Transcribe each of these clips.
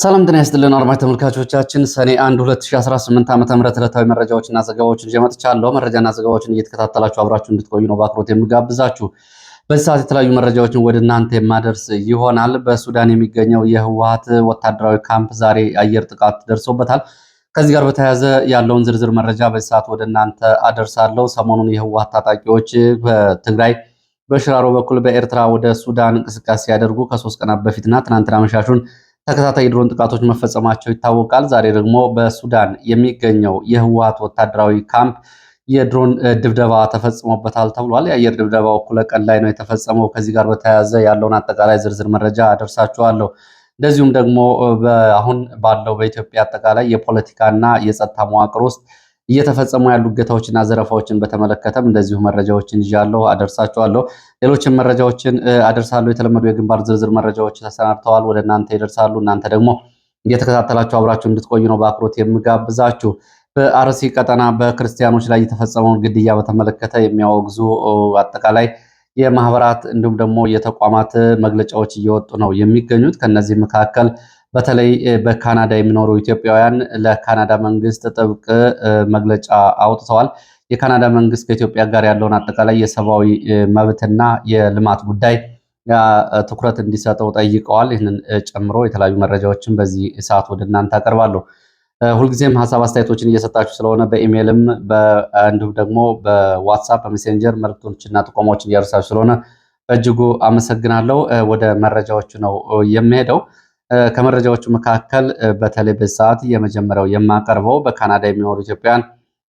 ሰላም ጤና ይስጥልን አድማጭ ተመልካቾቻችን ሰኔ 1 2018 ዓ.ም ዕለታዊ መረጃዎችና ዘገባዎችን ይዤ መጥቻለሁ። መረጃና ዘገባዎችን እየተከታተላችሁ አብራችሁ እንድትቆዩ ነው በአክብሮት የምጋብዛችሁ። በዚህ ሰዓት የተለያዩ መረጃዎችን ወደ እናንተ የማደርስ ይሆናል። በሱዳን የሚገኘው የህወሓት ወታደራዊ ካምፕ ዛሬ አየር ጥቃት ደርሶበታል። ከዚህ ጋር በተያያዘ ያለውን ዝርዝር መረጃ በዚህ ሰዓት ወደ እናንተ አደርሳለሁ። ሰሞኑን የህወሓት ታጣቂዎች በትግራይ በሽራሮ በኩል በኤርትራ ወደ ሱዳን እንቅስቃሴ ያደርጉ ከ3 ቀናት በፊትና ትናንትና መሻሹን ተከታታይ የድሮን ጥቃቶች መፈጸማቸው ይታወቃል። ዛሬ ደግሞ በሱዳን የሚገኘው የህወሓት ወታደራዊ ካምፕ የድሮን ድብደባ ተፈጽሞበታል ተብሏል። የአየር ድብደባው እኩለ ቀን ላይ ነው የተፈጸመው። ከዚህ ጋር በተያያዘ ያለውን አጠቃላይ ዝርዝር መረጃ አደርሳችኋለሁ። እንደዚሁም ደግሞ አሁን ባለው በኢትዮጵያ አጠቃላይ የፖለቲካና የጸጥታ መዋቅር ውስጥ እየተፈጸሙ ያሉ እገታዎችና ዘረፋዎችን በተመለከተም እንደዚሁ መረጃዎችን ይዣለሁ፣ አደርሳችኋለሁ። ሌሎችም መረጃዎችን አደርሳለሁ። የተለመዱ የግንባር ዝርዝር መረጃዎች ተሰናድተዋል፣ ወደ እናንተ ይደርሳሉ። እናንተ ደግሞ እየተከታተላችሁ አብራችሁ እንድትቆዩ ነው በአክብሮት የምጋብዛችሁ። በአርሲ ቀጠና በክርስቲያኖች ላይ የተፈጸመውን ግድያ በተመለከተ የሚያወግዙ አጠቃላይ የማህበራት እንዲሁም ደግሞ የተቋማት መግለጫዎች እየወጡ ነው የሚገኙት። ከነዚህ መካከል በተለይ በካናዳ የሚኖሩ ኢትዮጵያውያን ለካናዳ መንግስት ጥብቅ መግለጫ አውጥተዋል። የካናዳ መንግስት ከኢትዮጵያ ጋር ያለውን አጠቃላይ የሰብአዊ መብትና የልማት ጉዳይ ትኩረት እንዲሰጠው ጠይቀዋል። ይህንን ጨምሮ የተለያዩ መረጃዎችን በዚህ ሰዓት ወደ እናንተ አቀርባለሁ። ሁልጊዜም ሀሳብ አስተያየቶችን እየሰጣችሁ ስለሆነ በኢሜይልም እንዲሁም ደግሞ በዋትሳፕ በሜሴንጀር መልዕክቶችና ጥቆማዎችን እያደረሳችሁ ስለሆነ በእጅጉ አመሰግናለሁ። ወደ መረጃዎቹ ነው የሚሄደው። ከመረጃዎቹ መካከል በተለይ በሰዓት የመጀመሪያው የማቀርበው በካናዳ የሚኖሩ ኢትዮጵያውያን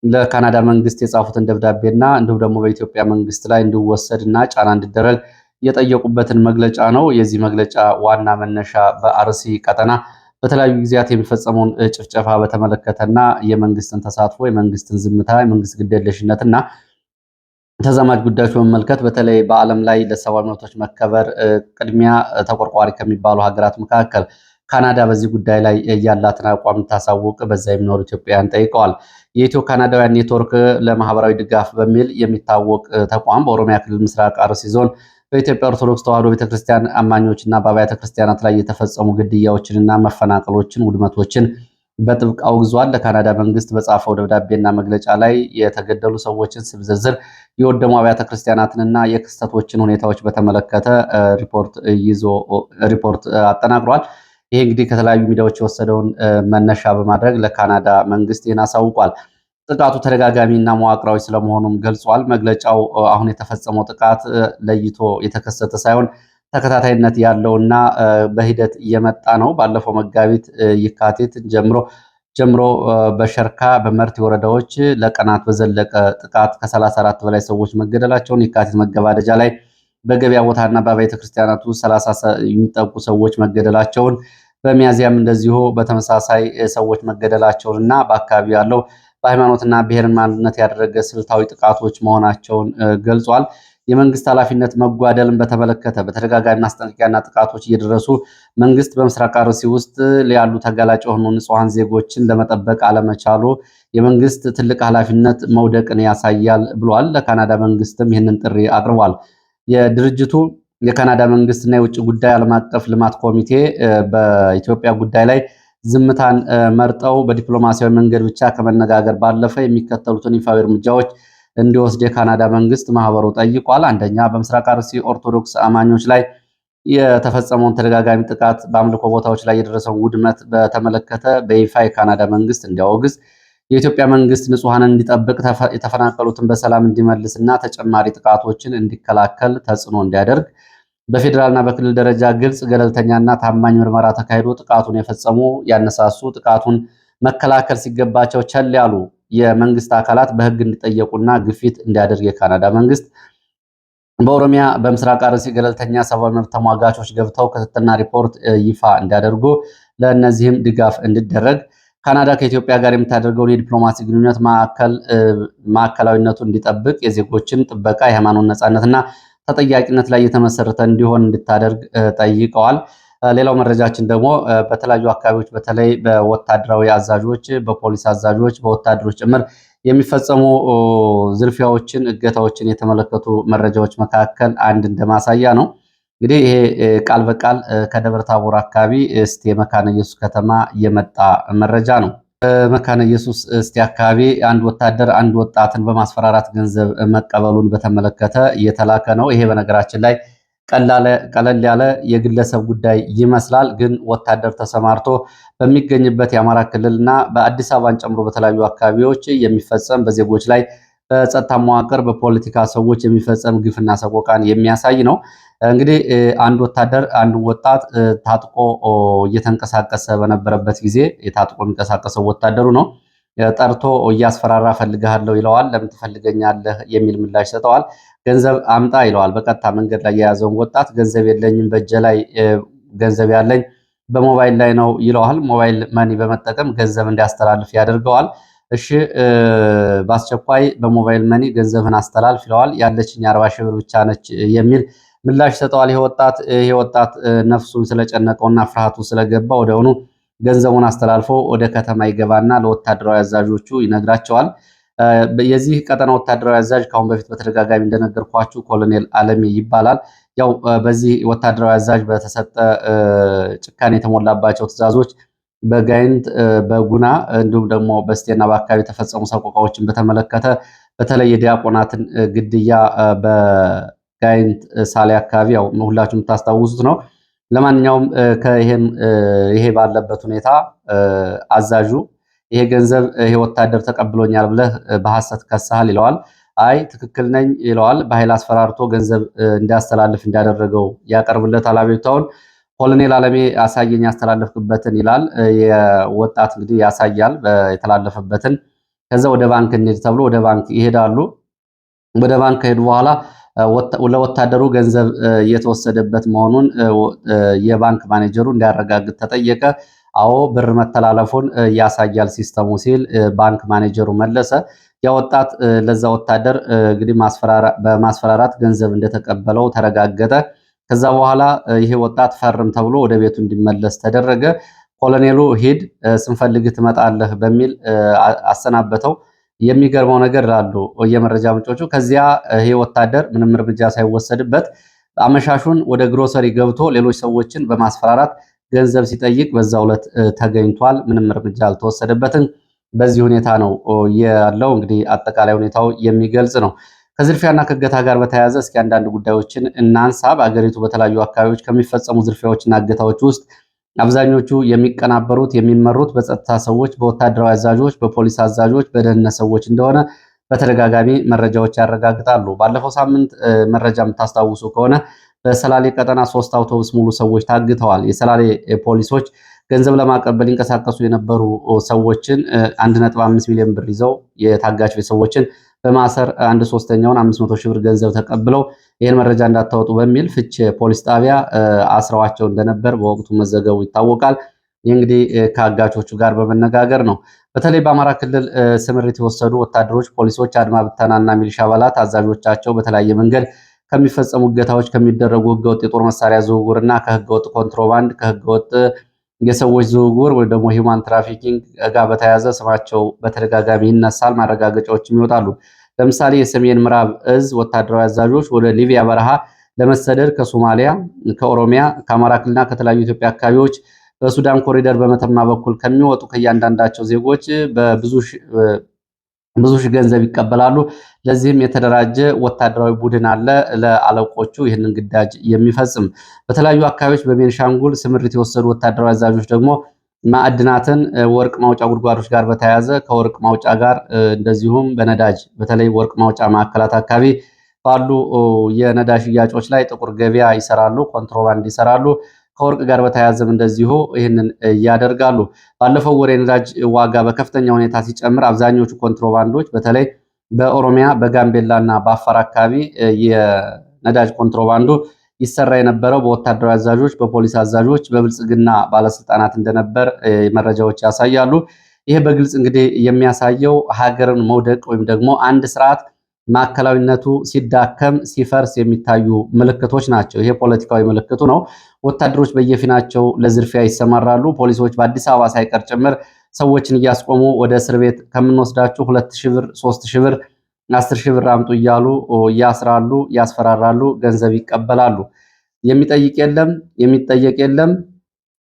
ለካናዳ መንግስት የጻፉትን ደብዳቤና እንዲሁም ደግሞ በኢትዮጵያ መንግስት ላይ እንዲወሰድና ጫና እንዲደረግ የጠየቁበትን መግለጫ ነው። የዚህ መግለጫ ዋና መነሻ በአርሲ ቀጠና በተለያዩ ጊዜያት የሚፈጸመውን ጭፍጨፋ በተመለከተና የመንግስትን ተሳትፎ፣ የመንግስትን ዝምታ፣ የመንግስት ግዴለሽነትና ተዛማጅ ጉዳዮች በመመልከት በተለይ በዓለም ላይ ለሰብአዊ መብቶች መከበር ቅድሚያ ተቆርቋሪ ከሚባሉ ሀገራት መካከል ካናዳ በዚህ ጉዳይ ላይ ያላትን አቋም ታሳውቅ በዛ የሚኖሩ ኢትዮጵያውያን ጠይቀዋል። የኢትዮ ካናዳውያን ኔትወርክ ለማህበራዊ ድጋፍ በሚል የሚታወቅ ተቋም በኦሮሚያ ክልል ምስራቅ አርሲ ዞን በኢትዮጵያ ኦርቶዶክስ ተዋሕዶ ቤተክርስቲያን አማኞችና በአብያተ ክርስቲያናት ላይ የተፈጸሙ ግድያዎችንና መፈናቀሎችን፣ ውድመቶችን በጥብቅ አውግዟል። ለካናዳ መንግስት በጻፈው ደብዳቤና መግለጫ ላይ የተገደሉ ሰዎችን ስም ዝርዝር፣ የወደሙ አብያተ ክርስቲያናትንና የክስተቶችን ሁኔታዎች በተመለከተ ሪፖርት አጠናቅሯል። ይሄ እንግዲህ ከተለያዩ ሚዲያዎች የወሰደውን መነሻ በማድረግ ለካናዳ መንግስት ይህን አሳውቋል። ጥቃቱ ተደጋጋሚና መዋቅራዊ ስለመሆኑም ገልጿል። መግለጫው አሁን የተፈጸመው ጥቃት ለይቶ የተከሰተ ሳይሆን ተከታታይነት ያለውና በሂደት እየመጣ ነው። ባለፈው መጋቢት የካቲት ጀምሮ በሸርካ በመርቲ ወረዳዎች ለቀናት በዘለቀ ጥቃት ከ34 በላይ ሰዎች መገደላቸውን፣ የካቲት መገባደጃ ላይ በገበያ ቦታና በቤተ ክርስቲያናቱ 30 የሚጠጉ ሰዎች መገደላቸውን፣ በሚያዚያም እንደዚሁ በተመሳሳይ ሰዎች መገደላቸውን እና በአካባቢው ያለው በሃይማኖትና ብሔርን ማንነት ያደረገ ስልታዊ ጥቃቶች መሆናቸውን ገልጿል። የመንግስት ኃላፊነት መጓደልን በተመለከተ በተደጋጋሚ ማስጠንቀቂያና ጥቃቶች እየደረሱ መንግስት በምስራቅ አርሲ ውስጥ ያሉ ተጋላጭ የሆኑ ንጹሐን ዜጎችን ለመጠበቅ አለመቻሉ የመንግስት ትልቅ ኃላፊነት መውደቅን ያሳያል ብሏል። ለካናዳ መንግስትም ይህንን ጥሪ አቅርቧል። የድርጅቱ የካናዳ መንግስትና የውጭ ጉዳይ ዓለም አቀፍ ልማት ኮሚቴ በኢትዮጵያ ጉዳይ ላይ ዝምታን መርጠው በዲፕሎማሲያዊ መንገድ ብቻ ከመነጋገር ባለፈ የሚከተሉትን ይፋዊ እርምጃዎች እንዲወስድ የካናዳ መንግስት ማህበሩ ጠይቋል። አንደኛ፣ በምስራቅ አርሲ ኦርቶዶክስ አማኞች ላይ የተፈጸመውን ተደጋጋሚ ጥቃት፣ በአምልኮ ቦታዎች ላይ የደረሰውን ውድመት በተመለከተ በይፋ የካናዳ መንግስት እንዲያወግዝ፣ የኢትዮጵያ መንግስት ንጹሐንን እንዲጠብቅ፣ የተፈናቀሉትን በሰላም እንዲመልስና ተጨማሪ ጥቃቶችን እንዲከላከል ተጽዕኖ እንዲያደርግ፣ በፌዴራልና በክልል ደረጃ ግልጽ፣ ገለልተኛና ታማኝ ምርመራ ተካሂዶ ጥቃቱን የፈጸሙ ያነሳሱ፣ ጥቃቱን መከላከል ሲገባቸው ቸል ያሉ የመንግስት አካላት በህግ እንዲጠየቁና ግፊት እንዲያደርግ የካናዳ መንግስት፣ በኦሮሚያ በምስራቅ አርሲ ገለልተኛ ሰብአዊ መብት ተሟጋቾች ገብተው ክትትልና ሪፖርት ይፋ እንዲያደርጉ፣ ለእነዚህም ድጋፍ እንዲደረግ፣ ካናዳ ከኢትዮጵያ ጋር የምታደርገውን የዲፕሎማሲ ግንኙነት ማዕከላዊነቱ እንዲጠብቅ፣ የዜጎችን ጥበቃ፣ የሃይማኖት ነጻነትና ተጠያቂነት ላይ የተመሰረተ እንዲሆን እንድታደርግ ጠይቀዋል። ሌላው መረጃችን ደግሞ በተለያዩ አካባቢዎች በተለይ በወታደራዊ አዛዦች፣ በፖሊስ አዛዦች፣ በወታደሮች ጭምር የሚፈጸሙ ዝርፊያዎችን፣ እገታዎችን የተመለከቱ መረጃዎች መካከል አንድ እንደማሳያ ነው። እንግዲህ ይሄ ቃል በቃል ከደብረ ታቦር አካባቢ እስቴ መካነ ኢየሱስ ከተማ የመጣ መረጃ ነው። መካነ ኢየሱስ እስቴ አካባቢ አንድ ወታደር አንድ ወጣትን በማስፈራራት ገንዘብ መቀበሉን በተመለከተ እየተላከ ነው። ይሄ በነገራችን ላይ ቀለል ያለ የግለሰብ ጉዳይ ይመስላል። ግን ወታደር ተሰማርቶ በሚገኝበት የአማራ ክልልና በአዲስ አበባን ጨምሮ በተለያዩ አካባቢዎች የሚፈጸም በዜጎች ላይ በጸጥታ መዋቅር በፖለቲካ ሰዎች የሚፈጸም ግፍና ሰቆቃን የሚያሳይ ነው። እንግዲህ አንድ ወታደር አንድ ወጣት ታጥቆ እየተንቀሳቀሰ በነበረበት ጊዜ የታጥቆ የሚንቀሳቀሰው ወታደሩ ነው ጠርቶ እያስፈራራ ፈልግሃለሁ ይለዋል። ለምን ትፈልገኛለህ የሚል ምላሽ ሰጠዋል። ገንዘብ አምጣ ይለዋል። በቀጥታ መንገድ ላይ የያዘውን ወጣት ገንዘብ የለኝም፣ በእጄ ላይ ገንዘብ ያለኝ በሞባይል ላይ ነው ይለዋል። ሞባይል መኒ በመጠቀም ገንዘብ እንዲያስተላልፍ ያደርገዋል። እሺ በአስቸኳይ በሞባይል መኒ ገንዘብን አስተላልፍ ይለዋል። ያለችኝ 40 ሺህ ብር ብቻ ነች የሚል ምላሽ ሰጠዋል። ይሄ ወጣት ነፍሱን ስለጨነቀውና ፍርሃቱ ስለገባ ወደሆኑ ገንዘቡን አስተላልፎ ወደ ከተማ ይገባና ለወታደራዊ አዛዦቹ ይነግራቸዋል። የዚህ ቀጠና ወታደራዊ አዛዥ ከአሁን በፊት በተደጋጋሚ እንደነገርኳችሁ ኮሎኔል አለሜ ይባላል። ያው በዚህ ወታደራዊ አዛዥ በተሰጠ ጭካኔ የተሞላባቸው ትዕዛዞች በጋይንት በጉና እንዲሁም ደግሞ በስቴና በአካባቢ የተፈጸሙ ሰቆቃዎችን በተመለከተ በተለይ የዲያቆናትን ግድያ በጋይንት ሳሌ አካባቢ ያው ሁላችሁ የምታስታውሱት ነው። ለማንኛውም ይሄ ባለበት ሁኔታ አዛዡ ይሄ ገንዘብ ይሄ ወታደር ተቀብሎኛል ብለህ በሐሰት ከሰሃል ይለዋል። አይ ትክክል ነኝ ይለዋል። በኃይል አስፈራርቶ ገንዘብ እንዲያስተላልፍ እንዳደረገው ያቀርብለታል አቤቱታውን። ኮሎኔል አለሜ አሳየኝ ያስተላለፍክበትን ይላል። የወጣት እንግዲህ ያሳያል የተላለፈበትን። ከዛ ወደ ባንክ እንሂድ ተብሎ ወደ ባንክ ይሄዳሉ። ወደ ባንክ ከሄዱ በኋላ ለወታደሩ ገንዘብ እየተወሰደበት መሆኑን የባንክ ማኔጀሩ እንዲያረጋግጥ ተጠየቀ። አዎ ብር መተላለፉን ያሳያል ሲስተሙ ሲል ባንክ ማኔጀሩ መለሰ። ያ ወጣት ለዛ ወታደር እንግዲህ በማስፈራራት ገንዘብ እንደተቀበለው ተረጋገጠ። ከዛ በኋላ ይሄ ወጣት ፈርም ተብሎ ወደ ቤቱ እንዲመለስ ተደረገ። ኮሎኔሉ ሂድ ስንፈልግህ ትመጣለህ በሚል አሰናበተው። የሚገርመው ነገር ላሉ የመረጃ ምንጮቹ ከዚያ ይሄ ወታደር ምንም እርምጃ ሳይወሰድበት አመሻሹን ወደ ግሮሰሪ ገብቶ ሌሎች ሰዎችን በማስፈራራት ገንዘብ ሲጠይቅ በዛው ዕለት ተገኝቷል። ምንም እርምጃ አልተወሰደበትም። በዚህ ሁኔታ ነው ያለው። እንግዲህ አጠቃላይ ሁኔታው የሚገልጽ ነው። ከዝርፊያና ከእገታ ጋር በተያያዘ እስኪ አንዳንድ ጉዳዮችን እናንሳ። በአገሪቱ በተለያዩ አካባቢዎች ከሚፈጸሙ ዝርፊያዎችና እገታዎች ውስጥ አብዛኞቹ የሚቀናበሩት የሚመሩት በጸጥታ ሰዎች፣ በወታደራዊ አዛዦች፣ በፖሊስ አዛዦች፣ በደህንነት ሰዎች እንደሆነ በተደጋጋሚ መረጃዎች ያረጋግጣሉ። ባለፈው ሳምንት መረጃ የምታስታውሱ ከሆነ በሰላሌ ቀጠና 3 አውቶቡስ ሙሉ ሰዎች ታግተዋል። የሰላሌ ፖሊሶች ገንዘብ ለማቀበል ይንቀሳቀሱ የነበሩ ሰዎችን 1.5 ሚሊዮን ብር ይዘው የታጋች ቤተሰቦችን በማሰር 1/3ኛውን 500 ሺህ ብር ገንዘብ ተቀብለው ይህን መረጃ እንዳታወጡ በሚል ፍቼ ፖሊስ ጣቢያ አስረዋቸው እንደነበር በወቅቱ መዘገቡ ይታወቃል። ይህ እንግዲህ ከአጋቾቹ ጋር በመነጋገር ነው። በተለይ በአማራ ክልል ስምሪት የወሰዱ ወታደሮች፣ ፖሊሶች፣ አድማ ብተናና ሚሊሻ አባላት አዛዦቻቸው በተለያየ መንገድ ከሚፈጸሙ እገታዎች፣ ከሚደረጉ ህገወጥ የጦር መሳሪያ ዝውውር እና ከህገወጥ ኮንትሮባንድ ከህገወጥ የሰዎች ዝውውር ወይም ደግሞ ሂውማን ትራፊኪንግ ጋር በተያያዘ ስማቸው በተደጋጋሚ ይነሳል፣ ማረጋገጫዎችም ይወጣሉ። ለምሳሌ የሰሜን ምዕራብ እዝ ወታደራዊ አዛዦች ወደ ሊቢያ በረሃ ለመሰደድ ከሶማሊያ፣ ከኦሮሚያ፣ ከአማራ ክልልና ከተለያዩ ኢትዮጵያ አካባቢዎች በሱዳን ኮሪደር በመተማ በኩል ከሚወጡ ከእያንዳንዳቸው ዜጎች ብዙ ሺህ ገንዘብ ይቀበላሉ። ለዚህም የተደራጀ ወታደራዊ ቡድን አለ ለአለቆቹ ይህንን ግዳጅ የሚፈጽም። በተለያዩ አካባቢዎች በቤንሻንጉል ስምሪት የወሰዱ ወታደራዊ አዛዦች ደግሞ ማዕድናትን ወርቅ ማውጫ ጉድጓዶች ጋር በተያያዘ ከወርቅ ማውጫ ጋር እንደዚሁም በነዳጅ በተለይ ወርቅ ማውጫ ማዕከላት አካባቢ ባሉ የነዳጅ ሽያጮች ላይ ጥቁር ገበያ ይሰራሉ፣ ኮንትሮባንድ ይሰራሉ። ከወርቅ ጋር በተያያዘም እንደዚሁ ይህንን ያደርጋሉ። ባለፈው ወር የነዳጅ ዋጋ በከፍተኛ ሁኔታ ሲጨምር አብዛኞቹ ኮንትሮባንዶች በተለይ በኦሮሚያ በጋምቤላ እና በአፋር አካባቢ የነዳጅ ኮንትሮባንዱ ይሰራ የነበረው በወታደራዊ አዛዦች፣ በፖሊስ አዛዦች፣ በብልጽግና ባለስልጣናት እንደነበር መረጃዎች ያሳያሉ። ይሄ በግልጽ እንግዲህ የሚያሳየው ሀገርን መውደቅ ወይም ደግሞ አንድ ስርዓት ማዕከላዊነቱ ሲዳከም ሲፈርስ የሚታዩ ምልክቶች ናቸው። ይሄ ፖለቲካዊ ምልክቱ ነው። ወታደሮች በየፊናቸው ለዝርፊያ ይሰማራሉ። ፖሊሶች በአዲስ አበባ ሳይቀር ጭምር ሰዎችን እያስቆሙ ወደ እስር ቤት ከምንወስዳችሁ 2,000 ብር፣ 3,000 ብር፣ 10,000 ብር አምጡ እያሉ ያስራሉ፣ ያስፈራራሉ፣ ገንዘብ ይቀበላሉ። የሚጠይቅ የለም፣ የሚጠየቅ የለም።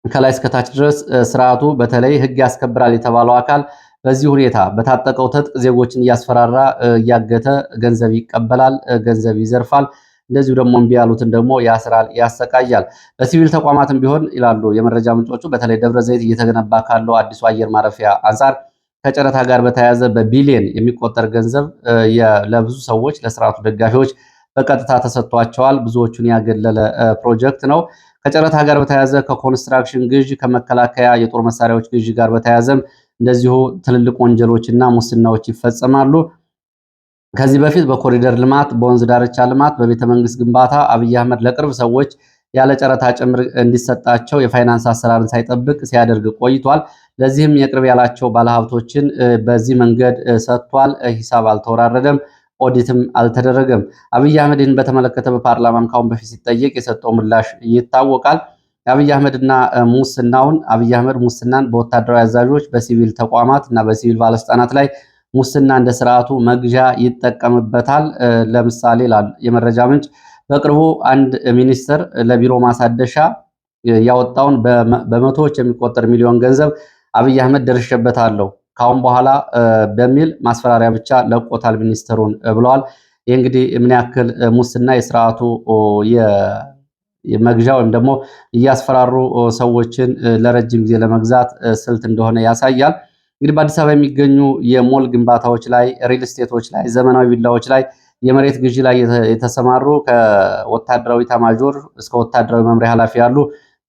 ከላይ እስከታች ድረስ ስርዓቱ በተለይ ህግ ያስከብራል የተባለው አካል በዚህ ሁኔታ በታጠቀው ትጥቅ ዜጎችን እያስፈራራ እያገተ ገንዘብ ይቀበላል፣ ገንዘብ ይዘርፋል። እንደዚሁ ደግሞ እምቢ ያሉትን ደግሞ ያስራል፣ ያሰቃያል። በሲቪል ተቋማትም ቢሆን ይላሉ የመረጃ ምንጮቹ በተለይ ደብረ ዘይት እየተገነባ ካለው አዲሱ አየር ማረፊያ አንጻር ከጨረታ ጋር በተያያዘ በቢሊየን የሚቆጠር ገንዘብ ለብዙ ሰዎች ለስርዓቱ ደጋፊዎች በቀጥታ ተሰጥቷቸዋል። ብዙዎቹን ያገለለ ፕሮጀክት ነው። ከጨረታ ጋር በተያያዘ ከኮንስትራክሽን ግዥ፣ ከመከላከያ የጦር መሳሪያዎች ግዥ ጋር በተያያዘም እንደዚሁ ትልልቅ ወንጀሎች እና ሙስናዎች ይፈጸማሉ። ከዚህ በፊት በኮሪደር ልማት፣ በወንዝ ዳርቻ ልማት፣ በቤተ መንግስት ግንባታ አብይ አህመድ ለቅርብ ሰዎች ያለ ጨረታ ጭምር እንዲሰጣቸው የፋይናንስ አሰራርን ሳይጠብቅ ሲያደርግ ቆይቷል። ለዚህም የቅርብ ያላቸው ባለሀብቶችን በዚህ መንገድ ሰጥቷል። ሂሳብ አልተወራረደም፣ ኦዲትም አልተደረገም። አብይ አህመድ ይህን በተመለከተ በፓርላማም ካሁን በፊት ሲጠየቅ የሰጠው ምላሽ ይታወቃል። አብይ አህመድና ሙስናውን አብይ አህመድ ሙስናን በወታደራዊ አዛዦች፣ በሲቪል ተቋማት እና በሲቪል ባለስልጣናት ላይ ሙስና እንደ ስርዓቱ መግዣ ይጠቀምበታል። ለምሳሌ የመረጃ ምንጭ በቅርቡ አንድ ሚኒስትር ለቢሮ ማሳደሻ ያወጣውን በመቶዎች የሚቆጠር ሚሊዮን ገንዘብ አብይ አህመድ ደርሼበታለሁ ካሁን በኋላ በሚል ማስፈራሪያ ብቻ ለቆታል ሚኒስትሩን ብለዋል። ይህ እንግዲህ ምን ያክል ሙስና የስርዓቱ መግዣ ወይም ደግሞ እያስፈራሩ ሰዎችን ለረጅም ጊዜ ለመግዛት ስልት እንደሆነ ያሳያል። እንግዲህ በአዲስ አበባ የሚገኙ የሞል ግንባታዎች ላይ፣ ሪል ስቴቶች ላይ፣ ዘመናዊ ቪላዎች ላይ የመሬት ግዢ ላይ የተሰማሩ ከወታደራዊ ኤታማዦር እስከ ወታደራዊ መምሪያ ኃላፊ ያሉ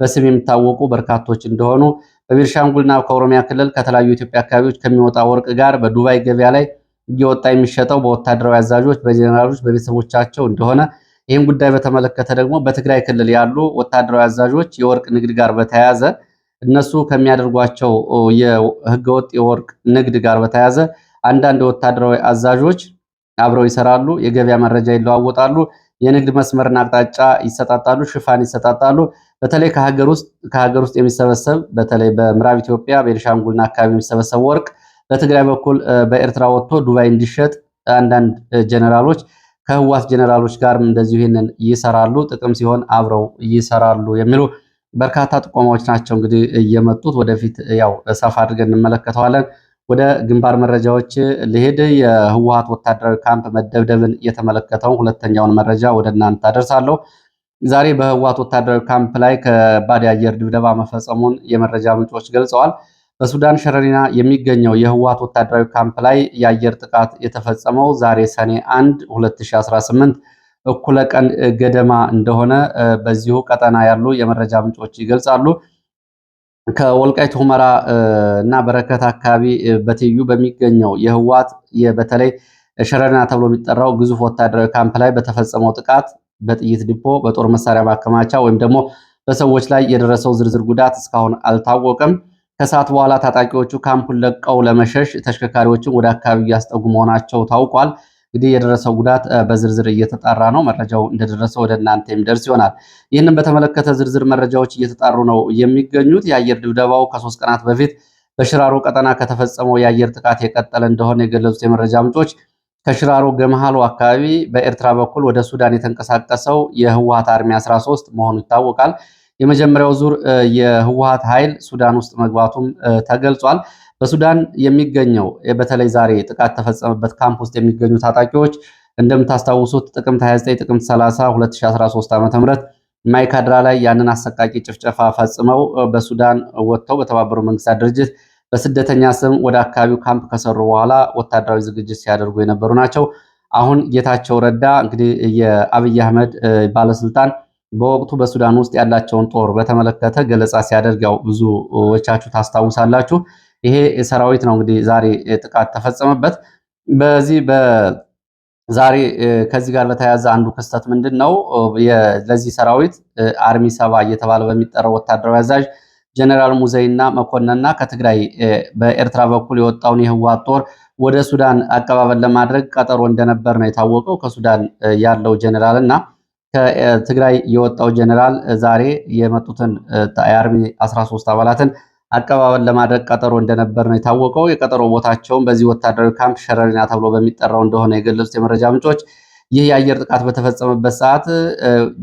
በስም የሚታወቁ በርካቶች እንደሆኑ በቤኒሻንጉልና ከኦሮሚያ ክልል ከተለያዩ የኢትዮጵያ አካባቢዎች ከሚወጣ ወርቅ ጋር በዱባይ ገበያ ላይ እየወጣ የሚሸጠው በወታደራዊ አዛዦች፣ በጀኔራሎች፣ በቤተሰቦቻቸው እንደሆነ ይህም ጉዳይ በተመለከተ ደግሞ በትግራይ ክልል ያሉ ወታደራዊ አዛዦች የወርቅ ንግድ ጋር በተያያዘ እነሱ ከሚያደርጓቸው የህገወጥ የወርቅ ንግድ ጋር በተያያዘ አንዳንድ ወታደራዊ አዛዦች አብረው ይሰራሉ፣ የገበያ መረጃ ይለዋወጣሉ፣ የንግድ መስመርና አቅጣጫ ይሰጣጣሉ፣ ሽፋን ይሰጣጣሉ። በተለይ ከሀገር ውስጥ የሚሰበሰብ በተለይ በምዕራብ ኢትዮጵያ ቤኒሻንጉልና አካባቢ የሚሰበሰብ ወርቅ በትግራይ በኩል በኤርትራ ወጥቶ ዱባይ እንዲሸጥ አንዳንድ ጀነራሎች ከህዋት ጀነራሎች ጋርም እንደዚሁ ይህንን ይሰራሉ፣ ጥቅም ሲሆን አብረው ይሰራሉ የሚሉ በርካታ ጥቆማዎች ናቸው እንግዲህ እየመጡት። ወደፊት ያው ሰፋ አድርገን እንመለከተዋለን። ወደ ግንባር መረጃዎች ልሄድ። የህወሓት ወታደራዊ ካምፕ መደብደብን የተመለከተውን ሁለተኛውን መረጃ ወደ እናንተ አደርሳለሁ። ዛሬ በህወሓት ወታደራዊ ካምፕ ላይ ከባድ የአየር ድብደባ መፈጸሙን የመረጃ ምንጮች ገልጸዋል። በሱዳን ሸረሪና የሚገኘው የህወሓት ወታደራዊ ካምፕ ላይ የአየር ጥቃት የተፈጸመው ዛሬ ሰኔ 1 2018 እኩለ ቀን ገደማ እንደሆነ በዚሁ ቀጠና ያሉ የመረጃ ምንጮች ይገልጻሉ። ከወልቃይት ሁመራ እና በረከት አካባቢ በትይዩ በሚገኘው የህወሓት በተለይ ሸረሪና ተብሎ የሚጠራው ግዙፍ ወታደራዊ ካምፕ ላይ በተፈጸመው ጥቃት በጥይት ዲፖ፣ በጦር መሳሪያ ማከማቻ ወይም ደግሞ በሰዎች ላይ የደረሰው ዝርዝር ጉዳት እስካሁን አልታወቀም። ከሰዓት በኋላ ታጣቂዎቹ ካምፑን ለቀው ለመሸሽ ተሽከርካሪዎችን ወደ አካባቢ እያስጠጉ መሆናቸው ታውቋል። እንግዲህ የደረሰው ጉዳት በዝርዝር እየተጣራ ነው። መረጃው እንደደረሰው ወደ እናንተ የሚደርስ ይሆናል። ይህንን በተመለከተ ዝርዝር መረጃዎች እየተጣሩ ነው የሚገኙት። የአየር ድብደባው ከ3 ቀናት በፊት በሽራሮ ቀጠና ከተፈጸመው የአየር ጥቃት የቀጠለ እንደሆነ የገለጹት የመረጃ ምንጮች ከሽራሮ ገመሃሎ አካባቢ በኤርትራ በኩል ወደ ሱዳን የተንቀሳቀሰው የህወሓት አርሚ 13 መሆኑ ይታወቃል። የመጀመሪያው ዙር የህወሓት ኃይል ሱዳን ውስጥ መግባቱም ተገልጿል። በሱዳን የሚገኘው በተለይ ዛሬ ጥቃት ተፈጸመበት ካምፕ ውስጥ የሚገኙ ታጣቂዎች እንደምታስታውሱት ጥቅምት 29 ጥቅምት 30 2013 ዓ.ም ማይካድራ ላይ ያንን አሰቃቂ ጭፍጨፋ ፈጽመው በሱዳን ወጥተው በተባበሩት መንግስታት ድርጅት በስደተኛ ስም ወደ አካባቢው ካምፕ ከሰሩ በኋላ ወታደራዊ ዝግጅት ሲያደርጉ የነበሩ ናቸው። አሁን ጌታቸው ረዳ እንግዲህ የአብይ አህመድ ባለስልጣን በወቅቱ በሱዳን ውስጥ ያላቸውን ጦር በተመለከተ ገለጻ ሲያደርግ ያው ብዙዎቻችሁ ታስታውሳላችሁ። ይሄ ሰራዊት ነው እንግዲህ ዛሬ ጥቃት ተፈጸመበት። ዛሬ ከዚህ ጋር በተያያዘ አንዱ ክስተት ምንድን ነው? ለዚህ ሰራዊት አርሚ 7 እየተባለ በሚጠራው ወታደራዊ አዛዥ ጀነራል ሙዘይና መኮንንና ከትግራይ በኤርትራ በኩል የወጣውን የህወሓት ጦር ወደ ሱዳን አቀባበል ለማድረግ ቀጠሮ እንደነበር ነው የታወቀው። ከሱዳን ያለው ጀነራል እና ከትግራይ የወጣው ጀነራል ዛሬ የመጡትን የአርሚ 13 አባላትን አቀባበል ለማድረግ ቀጠሮ እንደነበር ነው የታወቀው። የቀጠሮ ቦታቸውን በዚህ ወታደራዊ ካምፕ ሸረሪና ተብሎ በሚጠራው እንደሆነ የገለጹት የመረጃ ምንጮች ይህ የአየር ጥቃት በተፈጸመበት ሰዓት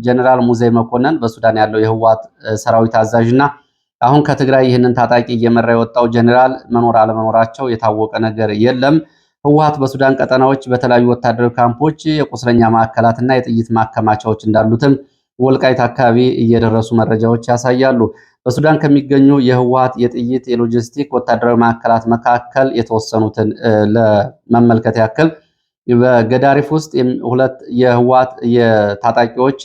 ጀነራል ሙዘይ መኮንን በሱዳን ያለው የህወሓት ሰራዊት አዛዥና አሁን ከትግራይ ይህንን ታጣቂ እየመራ የወጣው ጀነራል መኖር አለመኖራቸው የታወቀ ነገር የለም። ህወሓት በሱዳን ቀጠናዎች በተለያዩ ወታደራዊ ካምፖች የቁስለኛ ማዕከላትና የጥይት ማከማቻዎች እንዳሉትም ወልቃይት አካባቢ እየደረሱ መረጃዎች ያሳያሉ። በሱዳን ከሚገኙ የህወሓት የጥይት የሎጂስቲክ ወታደራዊ ማዕከላት መካከል የተወሰኑትን ለመመልከት ያክል በገዳሪፍ ውስጥ ሁለት የህወሓት የታጣቂዎች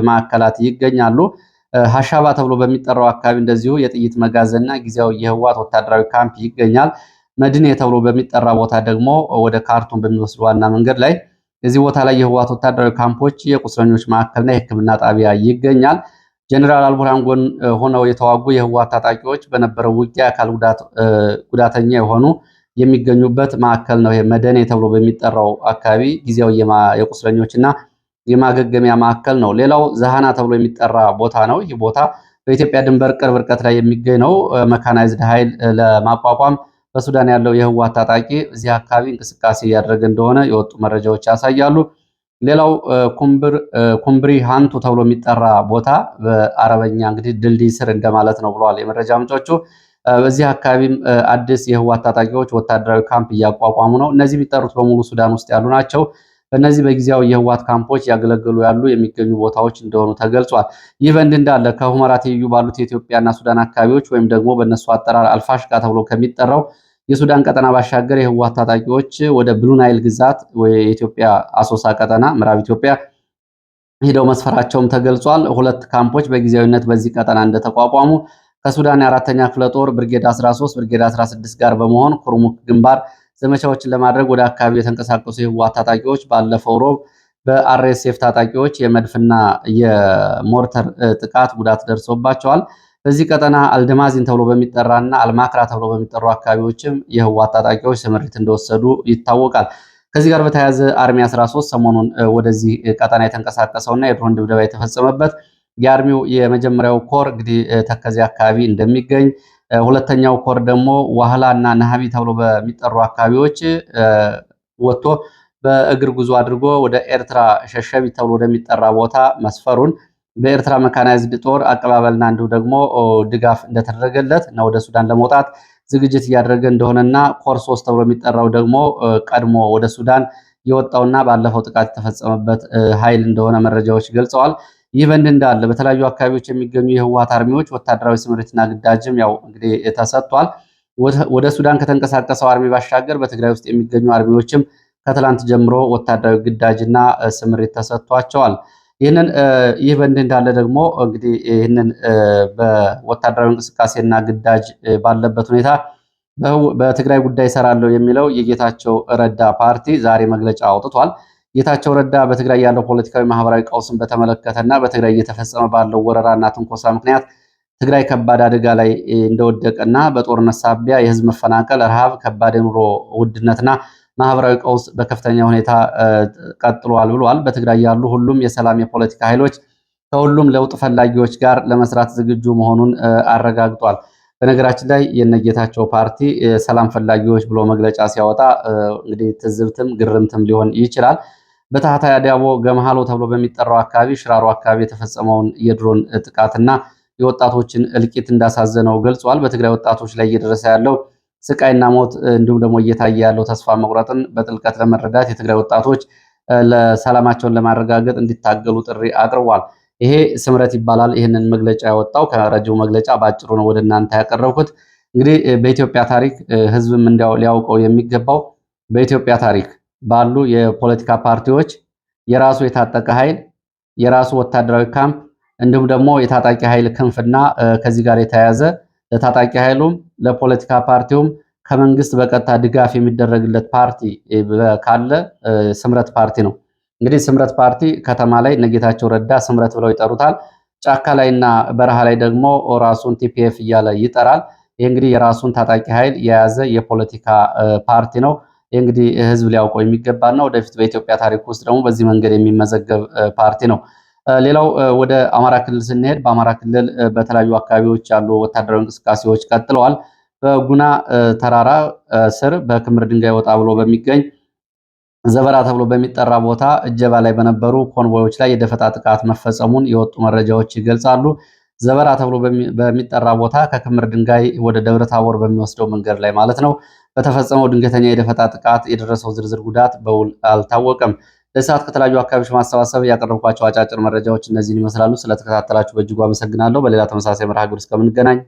ማዕከላት ይገኛሉ። ሀሻባ ተብሎ በሚጠራው አካባቢ እንደዚሁ የጥይት መጋዘንና ጊዜያዊ የህወሓት ወታደራዊ ካምፕ ይገኛል። መድኔ ተብሎ በሚጠራ ቦታ ደግሞ ወደ ካርቱም በሚወስድ ዋና መንገድ ላይ እዚህ ቦታ ላይ የህወሓት ወታደራዊ ካምፖች፣ የቁስለኞች ማዕከልና የህክምና ጣቢያ ይገኛል። ጀነራል አልቡርሃን ጎን ሆነው የተዋጉ የህወሓት ታጣቂዎች በነበረው ውጊያ አካል ጉዳተኛ የሆኑ የሚገኙበት ማዕከል ነው። ይሄ መደኔ ተብሎ በሚጠራው አካባቢ ጊዜያዊ የቁስለኞችና የማገገሚያ ማዕከል ነው። ሌላው ዘሃና ተብሎ የሚጠራ ቦታ ነው። ይህ ቦታ በኢትዮጵያ ድንበር ቅርብ ርቀት ላይ የሚገኝ ነው። መካናይዝድ ኃይል ለማቋቋም በሱዳን ያለው የህወሓት ታጣቂ እዚህ አካባቢ እንቅስቃሴ እያደረገ እንደሆነ የወጡ መረጃዎች ያሳያሉ። ሌላው ኩምብሪ ሃንቱ ተብሎ የሚጠራ ቦታ በአረበኛ እንግዲህ ድልድይ ስር እንደማለት ነው ብለዋል የመረጃ ምንጮቹ። በዚህ አካባቢም አዲስ የህወሓት ታጣቂዎች ወታደራዊ ካምፕ እያቋቋሙ ነው። እነዚህ የሚጠሩት በሙሉ ሱዳን ውስጥ ያሉ ናቸው። በእነዚህ በጊዜያዊ የህወሓት ካምፖች ያገለገሉ ያሉ የሚገኙ ቦታዎች እንደሆኑ ተገልጿል። ይህ በእንዲህ እንዳለ ከሁመራ ትይዩ ባሉት የኢትዮጵያና ሱዳን አካባቢዎች ወይም ደግሞ በእነሱ አጠራር አልፋሽቃ ተብሎ ከሚጠራው የሱዳን ቀጠና ባሻገር የህወሓት ታጣቂዎች ወደ ብሉ ናይል ግዛት የኢትዮጵያ አሶሳ ቀጠና ምዕራብ ኢትዮጵያ ሄደው መስፈራቸውም ተገልጿል። ሁለት ካምፖች በጊዜያዊነት በዚህ ቀጠና እንደተቋቋሙ ከሱዳን የአራተኛ ክፍለ ጦር ብርጌድ 13 ብርጌድ 16 ጋር በመሆን ኩርሙክ ግንባር ዘመቻዎችን ለማድረግ ወደ አካባቢው የተንቀሳቀሱ የህወሓት ታጣቂዎች ባለፈው ሮብ በአርኤስኤፍ ታጣቂዎች የመድፍና የሞርተር ጥቃት ጉዳት ደርሶባቸዋል። በዚህ ቀጠና አልደማዚን ተብሎ በሚጠራና አልማክራ ተብሎ በሚጠሩ አካባቢዎችም የህወሓት ታጣቂዎች ስምሪት እንደወሰዱ ይታወቃል። ከዚህ ጋር በተያያዘ አርሚ 13 ሰሞኑን ወደዚህ ቀጠና የተንቀሳቀሰውና የድሮን ድብደባ የተፈጸመበት የአርሚው የመጀመሪያው ኮር እንግዲህ ተከዜ አካባቢ እንደሚገኝ፣ ሁለተኛው ኮር ደግሞ ዋህላና ነሃቢ ተብሎ በሚጠሩ አካባቢዎች ወጥቶ በእግር ጉዞ አድርጎ ወደ ኤርትራ ሸሸቢት ተብሎ ወደሚጠራ ቦታ መስፈሩን በኤርትራ መካናይዝድ ጦር አቀባበልና እንዲሁ ደግሞ ድጋፍ እንደተደረገለት እና ወደ ሱዳን ለመውጣት ዝግጅት እያደረገ እንደሆነና ኮር 3 ተብሎ የሚጠራው ደግሞ ቀድሞ ወደ ሱዳን የወጣውና ባለፈው ጥቃት የተፈጸመበት ኃይል እንደሆነ መረጃዎች ገልጸዋል። ይህ በእንዲህ እንዳለ በተለያዩ አካባቢዎች የሚገኙ የህወሓት አርሚዎች ወታደራዊ ስምሪትና ግዳጅም ያው እንግዲህ ተሰጥቷል። ወደ ሱዳን ከተንቀሳቀሰው አርሚ ባሻገር በትግራይ ውስጥ የሚገኙ አርሚዎችም ከትላንት ጀምሮ ወታደራዊ ግዳጅና ስምሪት ተሰጥቷቸዋል። ይህ በእንዲህ እንዳለ ደግሞ እንግዲህ ይህንን በወታደራዊ እንቅስቃሴና ግዳጅ ባለበት ሁኔታ በትግራይ ጉዳይ እሰራለሁ የሚለው የጌታቸው ረዳ ፓርቲ ዛሬ መግለጫ አውጥቷል። ጌታቸው ረዳ በትግራይ ያለው ፖለቲካዊ፣ ማህበራዊ ቀውስን በተመለከተና በትግራይ እየተፈጸመ ባለው ወረራና ትንኮሳ ምክንያት ትግራይ ከባድ አደጋ ላይ እንደወደቀና በጦርነት ሳቢያ የህዝብ መፈናቀል፣ ረሃብ፣ ከባድ የኑሮ ውድነትና ማህበራዊ ቀውስ በከፍተኛ ሁኔታ ቀጥሏል ብሏል። በትግራይ ያሉ ሁሉም የሰላም የፖለቲካ ኃይሎች ከሁሉም ለውጥ ፈላጊዎች ጋር ለመስራት ዝግጁ መሆኑን አረጋግጧል። በነገራችን ላይ የነጌታቸው ፓርቲ ሰላም ፈላጊዎች ብሎ መግለጫ ሲያወጣ እንግዲህ ትዝብትም ግርምትም ሊሆን ይችላል። በታህታይ አዲያቦ ገመሃሎ ተብሎ በሚጠራው አካባቢ ሽራሮ አካባቢ የተፈጸመውን የድሮን ጥቃትና የወጣቶችን እልቂት እንዳሳዘነው ገልጿል። በትግራይ ወጣቶች ላይ እየደረሰ ያለው ስቃይና ሞት እንዲሁም ደግሞ እየታየ ያለው ተስፋ መቁረጥን በጥልቀት ለመረዳት የትግራይ ወጣቶች ለሰላማቸውን ለማረጋገጥ እንዲታገሉ ጥሪ አቅርቧል። ይሄ ስምረት ይባላል። ይህንን መግለጫ ያወጣው ከረጅሙ መግለጫ በአጭሩ ነው ወደ እናንተ ያቀረብኩት። እንግዲህ በኢትዮጵያ ታሪክ ህዝብም እንዲያው ሊያውቀው የሚገባው በኢትዮጵያ ታሪክ ባሉ የፖለቲካ ፓርቲዎች የራሱ የታጠቀ ኃይል፣ የራሱ ወታደራዊ ካምፕ እንዲሁም ደግሞ የታጣቂ ኃይል ክንፍና ከዚህ ጋር የተያያዘ ለታጣቂ ኃይሉም ለፖለቲካ ፓርቲውም ከመንግስት በቀጥታ ድጋፍ የሚደረግለት ፓርቲ ካለ ስምረት ፓርቲ ነው። እንግዲህ ስምረት ፓርቲ ከተማ ላይ እነጌታቸው ረዳ ስምረት ብለው ይጠሩታል። ጫካ ላይና በረሃ ላይ ደግሞ ራሱን ቲፒኤፍ እያለ ይጠራል። ይህ እንግዲህ የራሱን ታጣቂ ኃይል የያዘ የፖለቲካ ፓርቲ ነው። ይህ እንግዲህ ህዝብ ሊያውቀው የሚገባና ወደፊት በኢትዮጵያ ታሪክ ውስጥ ደግሞ በዚህ መንገድ የሚመዘገብ ፓርቲ ነው። ሌላው ወደ አማራ ክልል ስንሄድ በአማራ ክልል በተለያዩ አካባቢዎች ያሉ ወታደራዊ እንቅስቃሴዎች ቀጥለዋል። በጉና ተራራ ስር በክምር ድንጋይ ወጣ ብሎ በሚገኝ ዘበራ ተብሎ በሚጠራ ቦታ እጀባ ላይ በነበሩ ኮንቮዮች ላይ የደፈጣ ጥቃት መፈጸሙን የወጡ መረጃዎች ይገልጻሉ። ዘበራ ተብሎ በሚጠራ ቦታ ከክምር ድንጋይ ወደ ደብረ ታቦር በሚወስደው መንገድ ላይ ማለት ነው በተፈጸመው ድንገተኛ የደፈጣ ጥቃት የደረሰው ዝርዝር ጉዳት በውል አልታወቀም። ለሰዓት ከተለያዩ አካባቢዎች ማሰባሰብ ያቀረብኳቸው አጫጭር መረጃዎች እነዚህን ይመስላሉ። ስለተከታተላችሁ በእጅጉ አመሰግናለሁ። በሌላ ተመሳሳይ መርሃ ግብር እስከምንገናኝ